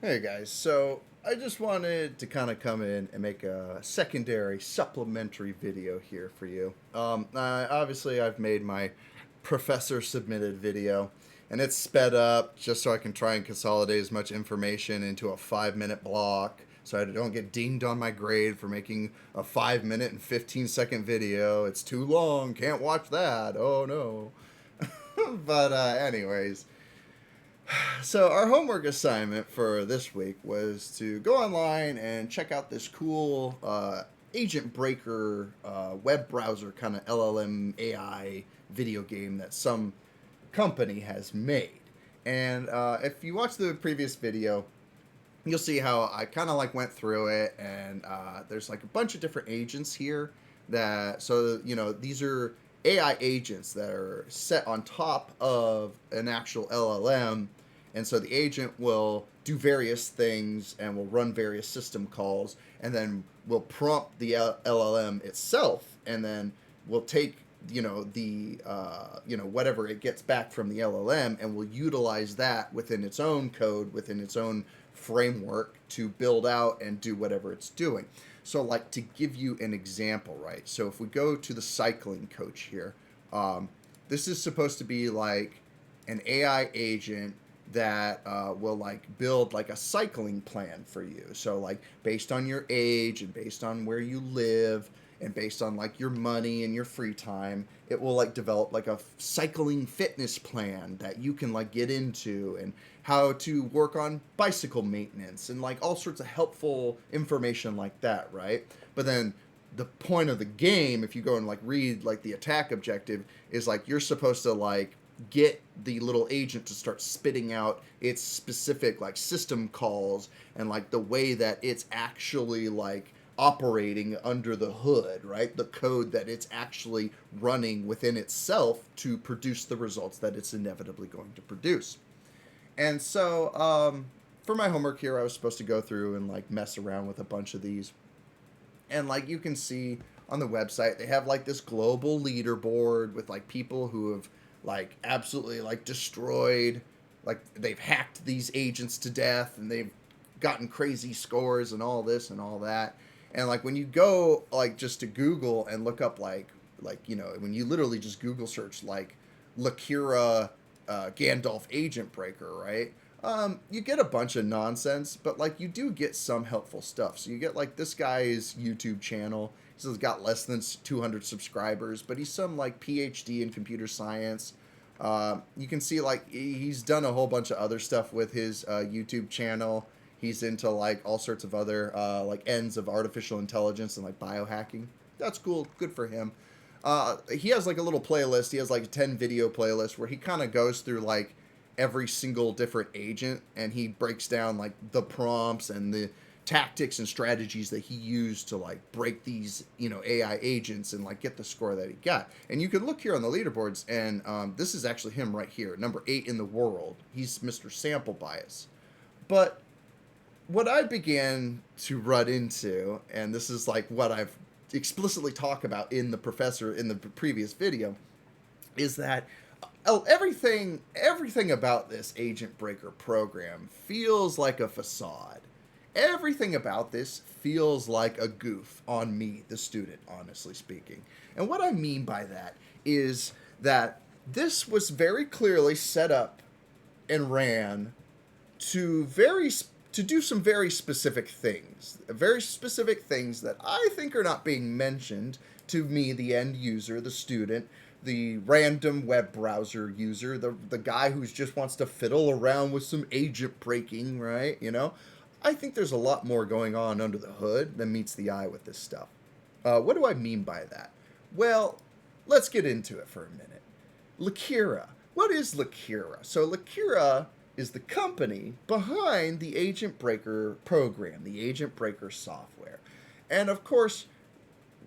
Hey guys, so I just wanted to kind of come in and make a secondary supplementary video here for you. Obviously, I've made my professor submitted video and it's sped up just so I can try and consolidate as much information into a 5 minute block so I don't get dinged on my grade for making a 5 minute and 15-second video. It's too long, can't watch that. Oh no. Anyways. So our homework assignment for this week was to go online and check out this cool agent breaker web browser kind of LLM AI video game that some company has made. And if you watch the previous video, you'll see how I kind of like went through it, and there's like a bunch of different agents here these are AI agents that are set on top of an actual LLM, and so the agent will do various things and will run various system calls, and then will prompt the LLM itself, and then will take whatever it gets back from the LLM, and will utilize that within its own code, within its own framework to build out and do whatever it's doing. So, like, to give you an example, right? So if we go to the cycling coach here, this is supposed to be like an AI agent that will like build like a cycling plan for you. So like based on your age and based on where you live and based on like your money and your free time, it will like develop like a cycling fitness plan that you can like get into, and how to work on bicycle maintenance and like all sorts of helpful information like that, right? But then the point of the game, if you go and like read like the attack objective, is like you're supposed to like get the little agent to start spitting out its specific like system calls and like the way that it's actually like operating under the hood, right? The code that it's actually running within itself to produce the results that it's inevitably going to produce. And so for my homework here, I was supposed to go through and like mess around with a bunch of these. And like you can see on the website, they have like this global leaderboard with like people who have like absolutely like destroyed, like they've hacked these agents to death and they've gotten crazy scores and all this and all that. And like when you go like just to Google and look up when you literally just Google search like Lakira Gandalf agent breaker, right? You get a bunch of nonsense, but like you do get some helpful stuff. So you get like this guy's YouTube channel. He's got less than 200 subscribers, but he's some like PhD in computer science. You can see like he's done a whole bunch of other stuff with his YouTube channel. He's into like all sorts of other like ends of artificial intelligence and like biohacking. That's cool. Good for him. He has like a little playlist. He has like a 10 video playlist where he kind of goes through like every single different agent, and he breaks down like the prompts and the tactics and strategies that he used to like break these AI agents and like get the score that he got. And you can look here on the leaderboards, and this is actually him right here, number 8 in the world. He's Mr. Sample Bias. But what I began to run into, and this is like what I've explicitly talked about in the previous video, is that everything about this agent breaker program feels like a facade. Everything about this feels like a goof on me, the student, honestly speaking. And what I mean by that is that this was very clearly set up and ran to do some very specific things that I think are not being mentioned to me, the end user, the student, the random web browser user, the guy who just wants to fiddle around with some agent breaking, right? I think there's a lot more going on under the hood than meets the eye with this stuff. What do I mean by that? Well, let's get into it for a minute. Lakira. What is Lakira? So Lakira is the company behind the Agent Breaker program, the Agent Breaker software. And of course,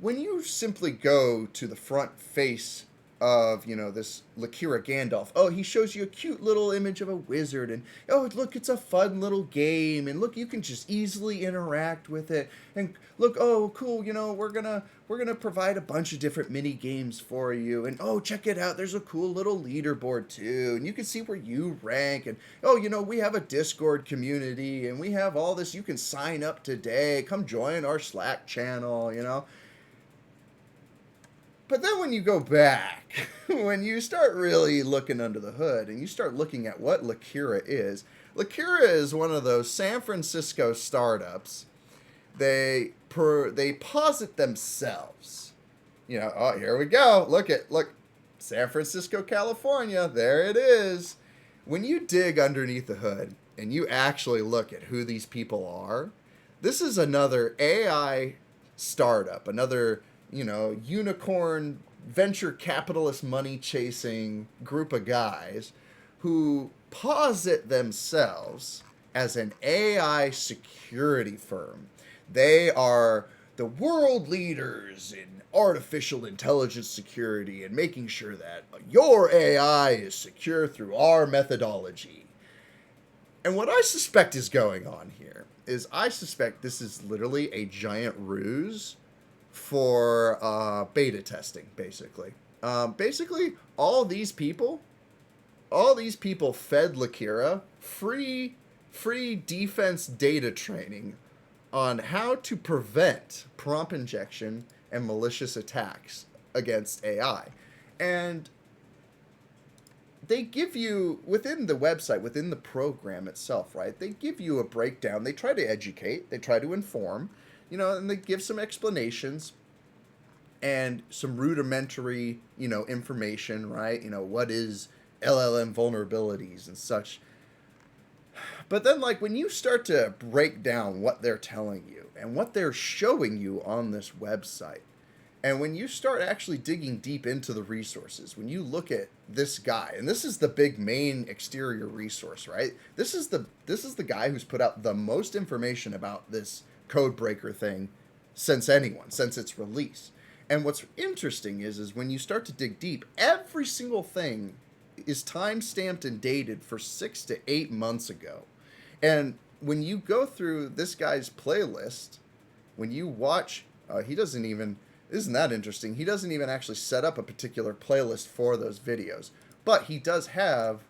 when you simply go to the front face of, this Lakira Gandalf. Oh, he shows you a cute little image of a wizard, and oh, look, it's a fun little game, and look, you can just easily interact with it. And look, oh, cool, we're gonna provide a bunch of different mini games for you, and oh, check it out, there's a cool little leaderboard too, and you can see where you rank, and oh, we have a Discord community, and we have all this. You can sign up today. Come join our Slack channel. But then when you go back, when you start really looking under the hood and you start looking at what Lakira is one of those San Francisco startups. They posit themselves. Oh, here we go. Look, San Francisco, California. There it is. When you dig underneath the hood and you actually look at who these people are, this is another AI startup, another unicorn venture capitalist money chasing group of guys who posit themselves as an AI security firm. They are the world leaders in artificial intelligence security and making sure that your AI is secure through our methodology. And what I suspect is going on here is I suspect this is literally a giant ruse for beta testing, basically. Basically, all these people fed Lakira free defense data training on how to prevent prompt injection and malicious attacks against AI. And they give you, within the website, within the program itself, right, they give you a breakdown. They try to educate, they try to inform, and they give some explanations and some rudimentary, information, right? What is LLM vulnerabilities and such. But then, when you start to break down what they're telling you and what they're showing you on this website, and when you start actually digging deep into the resources, when you look at this guy, and this is the big main exterior resource, right? This is the guy who's put out the most information about this code breaker thing since its release. And what's interesting is when you start to dig deep, every single thing is time-stamped and dated for 6 to 8 months ago. And when you go through this guy's playlist, when you watch, isn't that interesting? He doesn't even actually set up a particular playlist for those videos. But he does have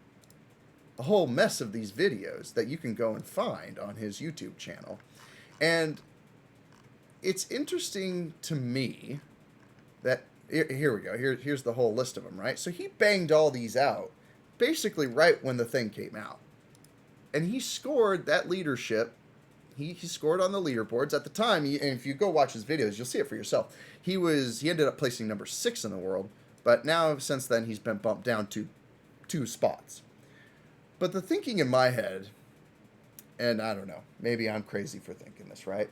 a whole mess of these videos that you can go and find on his YouTube channel. And it's interesting to me that, here we go, here's the whole list of them, right? So he banged all these out basically right when the thing came out. And he scored that leadership. He scored on the leaderboards at the time. And if you go watch his videos, you'll see it for yourself. He ended up placing number 6 in the world, but now since then he's been bumped down to 2 spots. But the thinking in my head, and I don't know, maybe I'm crazy for thinking this, right?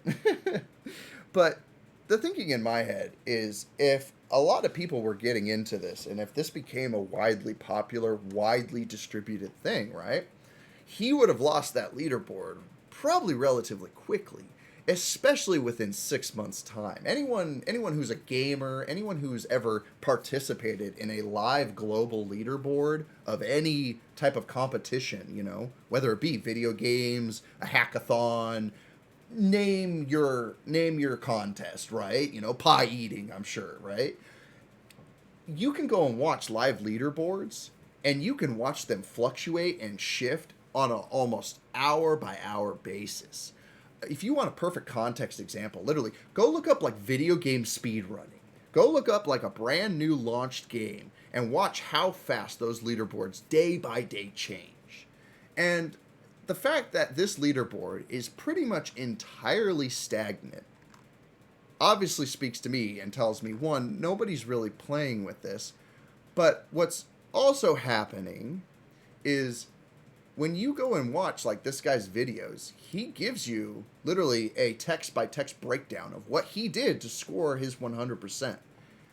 But the thinking in my head is, if a lot of people were getting into this, and if this became a widely popular, widely distributed thing, right, he would have lost that leaderboard probably relatively quickly, especially within 6 months' time. Anyone who's a gamer, anyone who's ever participated in a live global leaderboard of any type of competition, whether it be video games, a hackathon, name your contest, right? Pie eating, I'm sure, right? You can go and watch live leaderboards, and you can watch them fluctuate and shift on an almost hour-by-hour basis. If you want a perfect context example, literally, go look up video game speedrunning. Go look up a brand new launched game and watch how fast those leaderboards day by day change. And the fact that this leaderboard is pretty much entirely stagnant obviously speaks to me and tells me, one, nobody's really playing with this. But what's also happening is, when you go and watch this guy's videos, he gives you literally a text-by-text breakdown of what he did to score his 100%.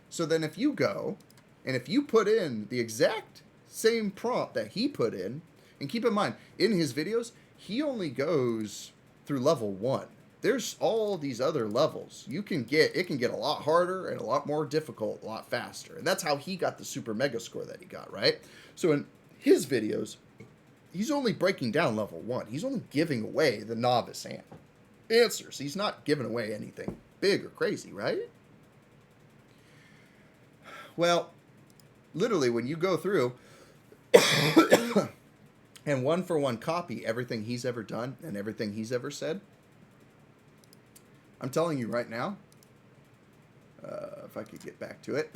So then if you go, and if you put in the exact same prompt that he put in, and keep in mind, in his videos, he only goes through level 1. there's all these other levels. It can get a lot harder and a lot more difficult, a lot faster. And that's how he got the super mega score that he got, right? So in his videos, he's only breaking down level 1. He's only giving away the novice answers. He's not giving away anything big or crazy, right? Well, literally when you go through and one for one copy everything he's ever done and everything he's ever said, I'm telling you right now, if I could get back to it,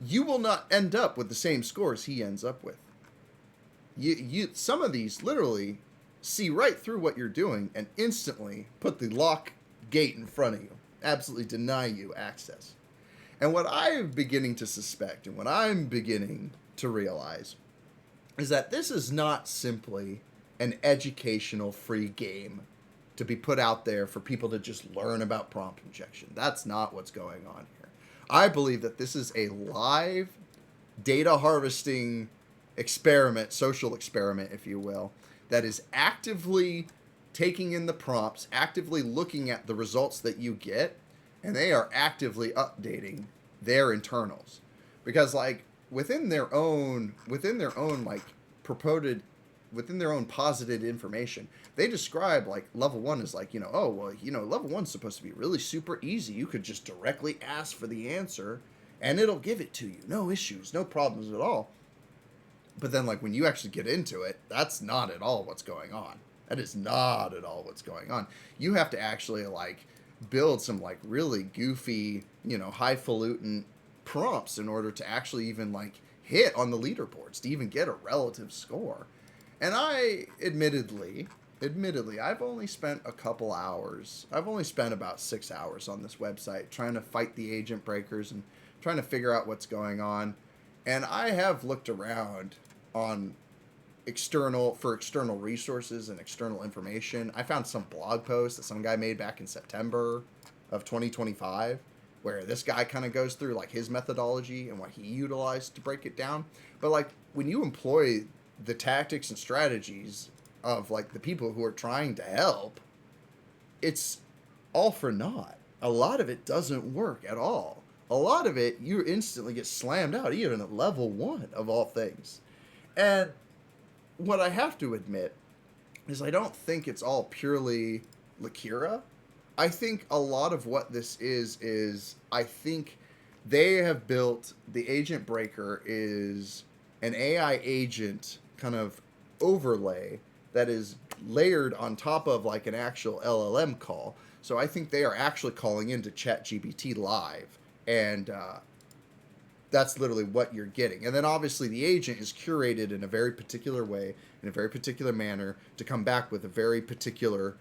you will not end up with the same scores he ends up with. Some of these literally see right through what you're doing and instantly put the lock gate in front of you, absolutely deny you access. And what I'm beginning to suspect and what I'm beginning to realize is that this is not simply an educational free game to be put out there for people to just learn about prompt injection. That's not what's going on here. I believe that this is a live data harvesting experiment, social experiment, if you will, that is actively taking in the prompts, actively looking at the results that you get, and they are actively updating their internals. Because like within their own like purported, within their own posited information, they describe like level 1 is like, oh, well, level 1's supposed to be really super easy. You could just directly ask for the answer and it'll give it to you. No issues, no problems at all. But then like when you actually get into it, that's not at all what's going on. That is not at all what's going on. You have to actually like build some like really goofy, highfalutin prompts in order to actually even like hit on the leaderboards to even get a relative score. And I admittedly, I've only spent a couple hours. I've only spent about 6 hours on this website trying to fight the agent breakers and trying to figure out what's going on. And I have looked around on external resources and external information. I found some blog post that some guy made back in September of 2025 where this guy kind of goes through like his methodology and what he utilized to break it down. But like when you employ the tactics and strategies of like the people who are trying to help, it's all for naught. A lot of it doesn't work at all. A lot of it, you instantly get slammed out, even at level 1 of all things. And what I have to admit is I don't think it's all purely Lakira. I think a lot of what this is I think they have built the agent breaker is an AI agent kind of overlay that is layered on top of like an actual LLM call. So I think they are actually calling into ChatGPT live. And that's literally what you're getting. And then obviously the agent is curated in a very particular way, in a very particular manner, to come back with a very particular,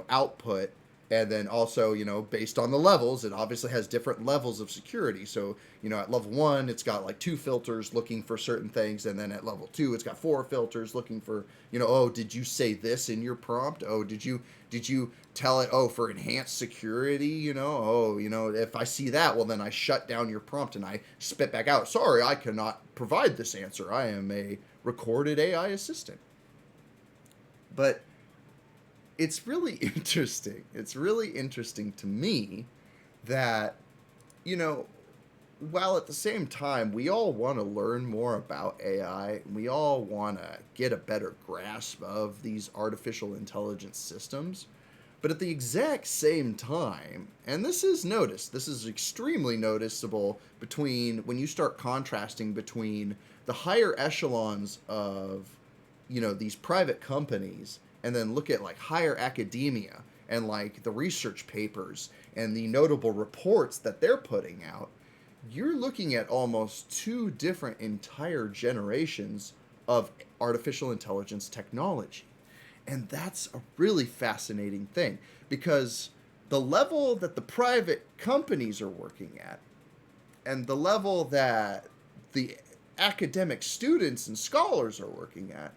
output. And then also, based on the levels, it obviously has different levels of security. So, at level 1, it's got like 2 filters looking for certain things. And then at level 2, it's got 4 filters looking for, oh, did you say this in your prompt? Oh, did you tell it, oh, for enhanced security, if I see that, well, then I shut down your prompt and I spit back out, sorry, I cannot provide this answer. I am a recorded AI assistant. But it's really interesting. It's really interesting to me that, while at the same time, we all want to learn more about AI, we all want to get a better grasp of these artificial intelligence systems, but at the exact same time, and this is extremely noticeable between when you start contrasting between the higher echelons of, these private companies and then look at like higher academia and like the research papers and the notable reports that they're putting out, you're looking at almost 2 different entire generations of artificial intelligence technology. And that's a really fascinating thing because the level that the private companies are working at and the level that the academic students and scholars are working at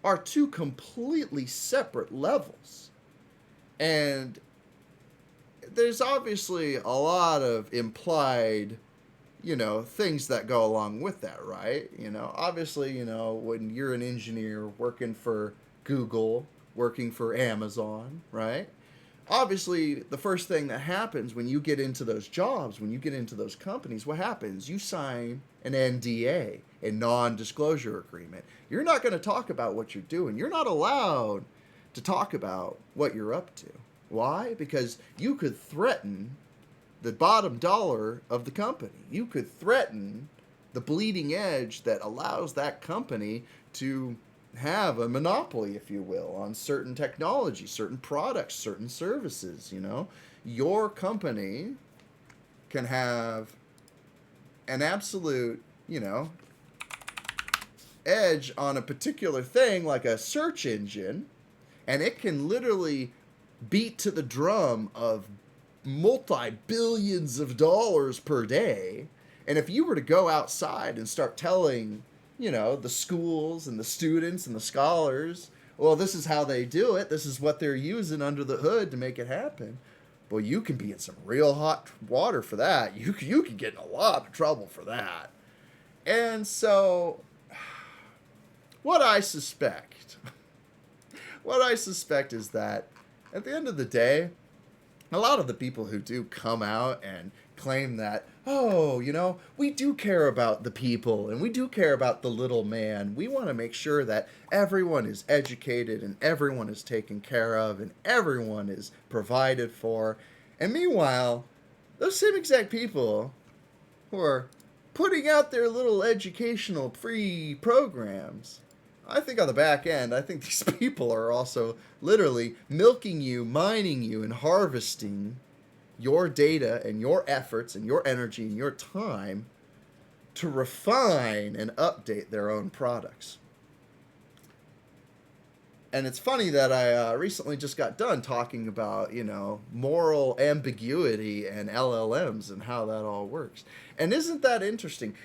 are 2 completely separate levels. And there's obviously a lot of implied, things that go along with that, right? Obviously, when you're an engineer working for Google, working for Amazon, right? obviously the first thing that happens when you get into those jobs, when you get into those companies, what happens? You sign an NDA, a non-disclosure agreement. You're not going to talk about what you're doing. You're not allowed to talk about what you're up to. Why? Because you could threaten the bottom dollar of the company. You could threaten the bleeding edge that allows that company to have a monopoly, if you will, on certain technology, certain products, certain services. Your company can have an absolute, edge on a particular thing, like a search engine, and it can literally beat to the drum of multi-billions of dollars per day. And if you were to go outside and start telling, the schools and the students and the scholars, well, this is how they do it, this is what they're using under the hood to make it happen, well, you can be in some real hot water for that. You can get in a lot of trouble for that. And so, what I suspect is that at the end of the day, a lot of the people who do come out and claim that, oh, we do care about the people and we do care about the little man. We want to make sure that everyone is educated and everyone is taken care of and everyone is provided for. And meanwhile, those same exact people who are putting out their little educational free programs, I think on the back end, I think these people are also literally milking you, mining you, and harvesting your data and your efforts and your energy and your time to refine and update their own products. And it's funny that I recently just got done talking about, moral ambiguity and LLMs and how that all works. And isn't that interesting?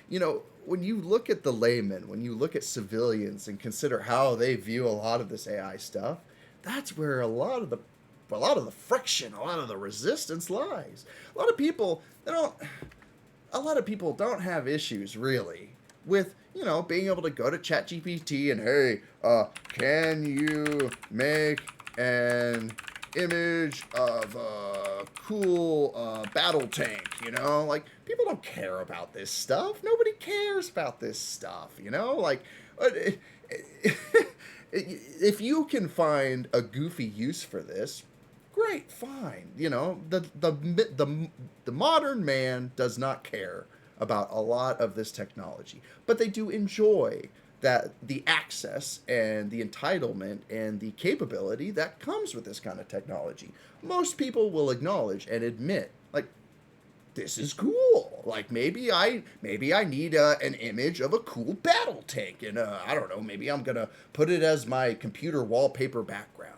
When you look at the layman, when you look at civilians and consider how they view a lot of this AI stuff, that's where a lot of the friction, a lot of the resistance lies. A lot of people don't have issues really with, being able to go to ChatGPT and, hey, can you make an image of a cool battle tank, Like, people don't care about this stuff. Nobody cares about this stuff, Like, if you can find a goofy use for this, great, fine. The modern man does not care about a lot of this technology, but they do enjoy that the access and the entitlement and the capability that comes with this kind of technology. Most people will acknowledge and admit, like, this is cool. Like, maybe I need an image of a cool battle tank, and I don't know, maybe I'm gonna put it as my computer wallpaper background,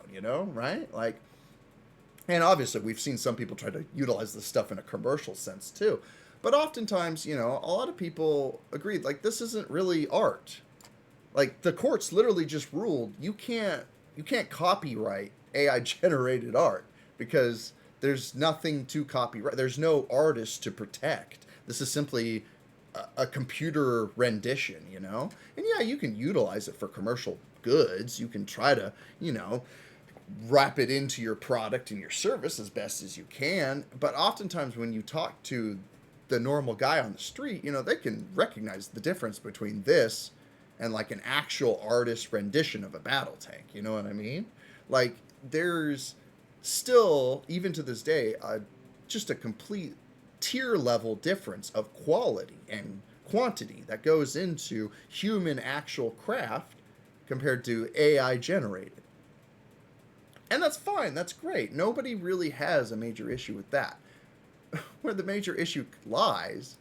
right? Like, and obviously we've seen some people try to utilize this stuff in a commercial sense too. But oftentimes, a lot of people agreed, like, this isn't really art. Like, the courts literally just ruled you can't copyright AI generated art because there's nothing to copyright. There's no artist to protect. This is simply a computer rendition, And yeah, you can utilize it for commercial goods. You can try to, wrap it into your product and your service as best as you can. But oftentimes when you talk to the normal guy on the street, they can recognize the difference between this and like an actual artist rendition of a battle tank. You know what I mean? Like, there's still, even to this day, just a complete tier level difference of quality and quantity that goes into human actual craft compared to AI generated. And that's fine, that's great. Nobody really has a major issue with that. Where the major issue lies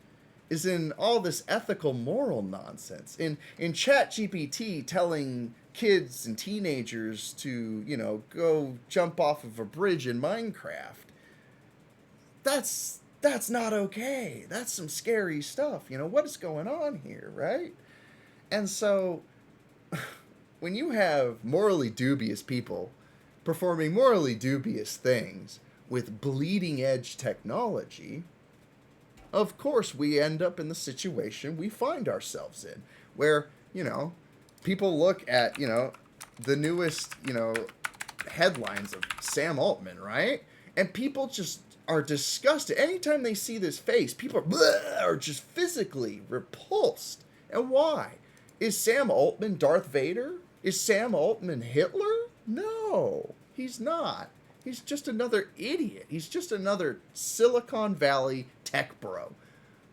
is in all this ethical moral nonsense. In ChatGPT telling kids and teenagers to, go jump off of a bridge in Minecraft. That's not okay. That's some scary stuff. What is going on here, right? And so when you have morally dubious people performing morally dubious things with bleeding edge technology, of course we end up in the situation we find ourselves in, where, people look at, the newest, headlines of Sam Altman, right? And people just are disgusted. Anytime they see this face, people are just physically repulsed. And why? Is Sam Altman Darth Vader? Is Sam Altman Hitler? No, he's not. He's just another idiot. He's just another Silicon Valley tech bro.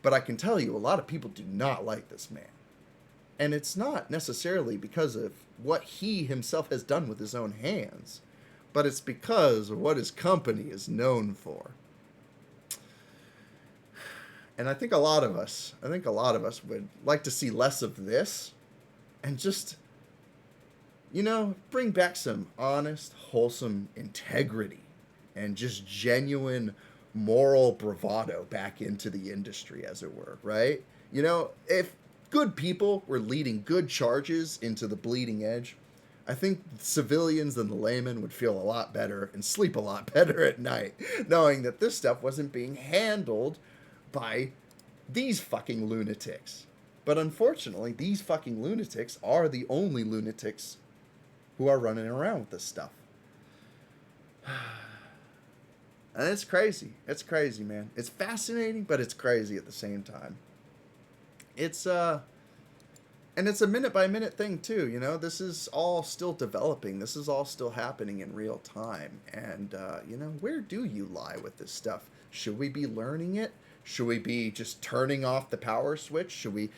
But I can tell you, a lot of people do not like this man. And it's not necessarily because of what he himself has done with his own hands, but it's because of what his company is known for. And I think a lot of us would like to see less of this and just, bring back some honest, wholesome integrity and just genuine moral bravado back into the industry, as it were, right? If good people were leading good charges into the bleeding edge, I think civilians and the laymen would feel a lot better and sleep a lot better at night, knowing that this stuff wasn't being handled by these fucking lunatics. But unfortunately, these fucking lunatics are the only lunatics who are running around with this stuff. And it's crazy. It's crazy, man. It's fascinating, but it's crazy at the same time. And it's a minute by minute thing too, this is all still developing. This is all still happening in real time. And, where do you lie with this stuff? Should we be learning it? Should we be just turning off the power switch? Should we,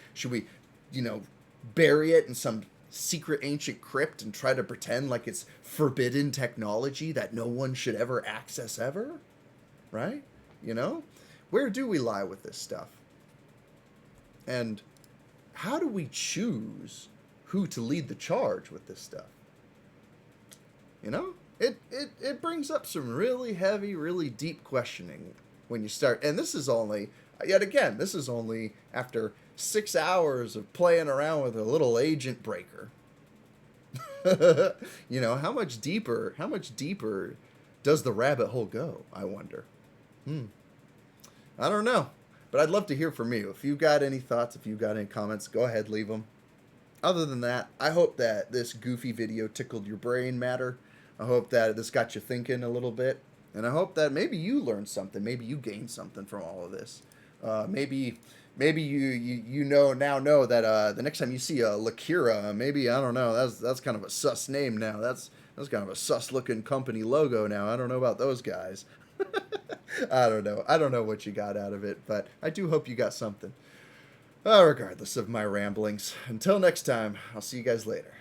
bury it in some secret ancient crypt and try to pretend like it's forbidden technology that no one should ever access ever? Right? Where do we lie with this stuff? And how do we choose who to lead the charge with this stuff? It brings up some really heavy, really deep questioning when you start. And this is only after 6 hours of playing around with a little agent breaker. How much deeper does the rabbit hole go, I wonder? I don't know. But I'd love to hear from you. If you've got any thoughts, if you've got any comments, go ahead, leave them. Other than that, I hope that this goofy video tickled your brain matter. I hope that this got you thinking a little bit. And I hope that maybe you learned something. Maybe you gained something from all of this. Maybe you now know that the next time you see a Lakira, maybe, I don't know, that's kind of a sus name now. That's kind of a sus looking company logo now. I don't know about those guys. I don't know what you got out of it, but I do hope you got something. Regardless of my ramblings. Until next time, I'll see you guys later.